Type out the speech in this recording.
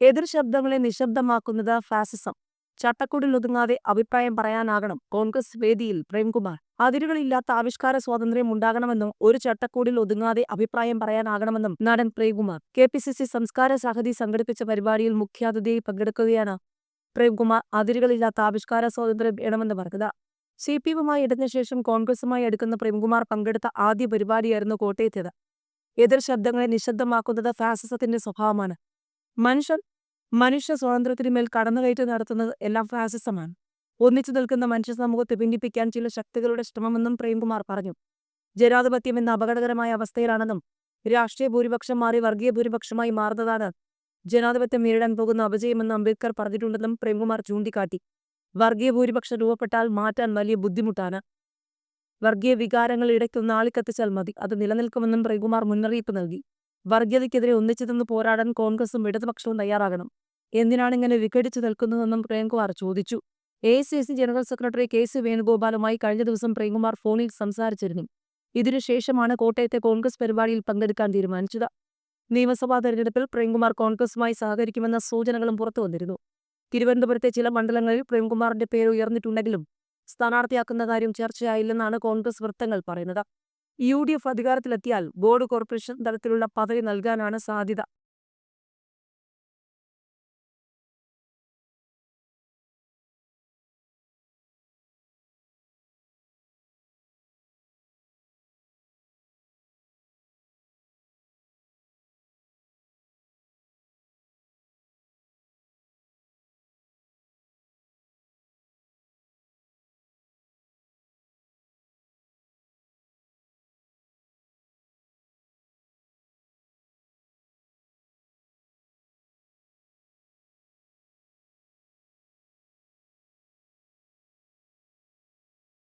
എതിർ ശബ്ദങ്ങളെ നിശബ്ദമാക്കുന്നത് ഫാസിസം. ചട്ടക്കൂടിൽ ഒതുങ്ങാതെ അഭിപ്രായം പറയാനാകണം കോൺഗ്രസ് വേദിയിൽ പ്രേംകുമാർ. അതിരുകളില്ലാത്ത ആവിഷ്കാര സ്വാതന്ത്ര്യം ഉണ്ടാകണമെന്നും ഒരു ചട്ടക്കൂടിൽ ഒതുങ്ങാതെ അഭിപ്രായം പറയാനാകണമെന്നും നടൻ പ്രേംകുമാർ. KPCC സംസ്കാര സമിതി സംഘടിപ്പിച്ച പരിപാടിയിൽ മുഖ്യാതിഥിയായി പങ്കെടുക്കുകയാണ് പ്രേംകുമാർ. അതിരുകളില്ലാത്ത ആവിഷ്കാര സ്വാതന്ത്ര്യം വേണമെന്ന് പറഞ്ഞത്. CPM-മായി ഇടഞ്ഞ ശേഷം കോൺഗ്രസുമായി അടുക്കുന്ന പ്രേംകുമാർ പങ്കെടുത്ത ആദ്യ പരിപാടിയായിരുന്നു കോട്ടയത്തേത്. എതിർ ശബ്ദങ്ങളെ നിശബ്ദമാക്കുന്നത് ഫാസിസത്തിന്റെ സ്വഭാവമാണ്. മനുഷ്യ സ്വാതന്ത്ര്യത്തിനുമേൽ കടന്നുകയറ്റം നടത്തുന്നത് എല്ലാം ഫാസിസമാണ്. ഒന്നിച്ചു നിൽക്കുന്ന മനുഷ്യ സമൂഹത്തെ ഭിന്നിപ്പിക്കാൻ ചില ശക്തികളുടെ ശ്രമമെന്നും പ്രേംകുമാർ പറഞ്ഞു. ജനാധിപത്യം എന്ന അപകടകരമായ അവസ്ഥയിലാണെന്നും രാഷ്ട്രീയ ഭൂരിപക്ഷം മാറി വർഗീയ ഭൂരിപക്ഷമായി മാറുന്നതാണ് ജനാധിപത്യം നേരിടാൻ പോകുന്ന അപജയമെന്ന് അംബേദ്കർ പറഞ്ഞിട്ടുണ്ടെന്നും പ്രേംകുമാർ ചൂണ്ടിക്കാട്ടി. വർഗീയ ഭൂരിപക്ഷം രൂപപ്പെട്ടാൽ മാറ്റാൻ വലിയ ബുദ്ധിമുട്ടാണ്. വർഗീയ വികാരങ്ങൾ ഇടയ്ക്കൊന്ന് ആളിക്കത്തിച്ചാൽ മതി, അത് നിലനിൽക്കുമെന്നും പ്രേംകുമാർ മുന്നറിയിപ്പ് നൽകി. വർഗീയതയ്ക്കെതിരെ ഒന്നിച്ചു നിന്ന് പോരാടാൻ കോൺഗ്രസും ഇടതുപക്ഷവും തയ്യാറാകണം. എന്തിനാണ് ഇങ്ങനെ വിഘടിച്ചു നിൽക്കുന്നതെന്നും പ്രേംകുമാർ ചോദിച്ചു. AICC ജനറൽ സെക്രട്ടറി KC വേണുഗോപാലുമായി കഴിഞ്ഞ ദിവസം പ്രേംകുമാർ ഫോണിൽ സംസാരിച്ചിരുന്നു. ഇതിനുശേഷമാണ് കോട്ടയത്തെ കോൺഗ്രസ് പരിപാടിയിൽ പങ്കെടുക്കാൻ തീരുമാനിച്ചത്. നിയമസഭാ തെരഞ്ഞെടുപ്പിൽ പ്രേംകുമാർ കോൺഗ്രസുമായി സഹകരിക്കുമെന്ന സൂചനകളും പുറത്തുവന്നിരുന്നു. തിരുവനന്തപുരത്തെ ചില മണ്ഡലങ്ങളിൽ പ്രേംകുമാറിന്റെ പേര് ഉയർന്നിട്ടുണ്ടെങ്കിലും സ്ഥാനാർത്ഥിയാക്കുന്ന കാര്യം ചർച്ചയായില്ലെന്നാണ് കോൺഗ്രസ് വൃത്തങ്ങൾ പറയുന്നത്. UDF അധികാരത്തിലെത്തിയാൽ ബോർഡ് കോർപ്പറേഷൻ തലത്തിലുള്ള പദവി നൽകാനാണ് സാധ്യത.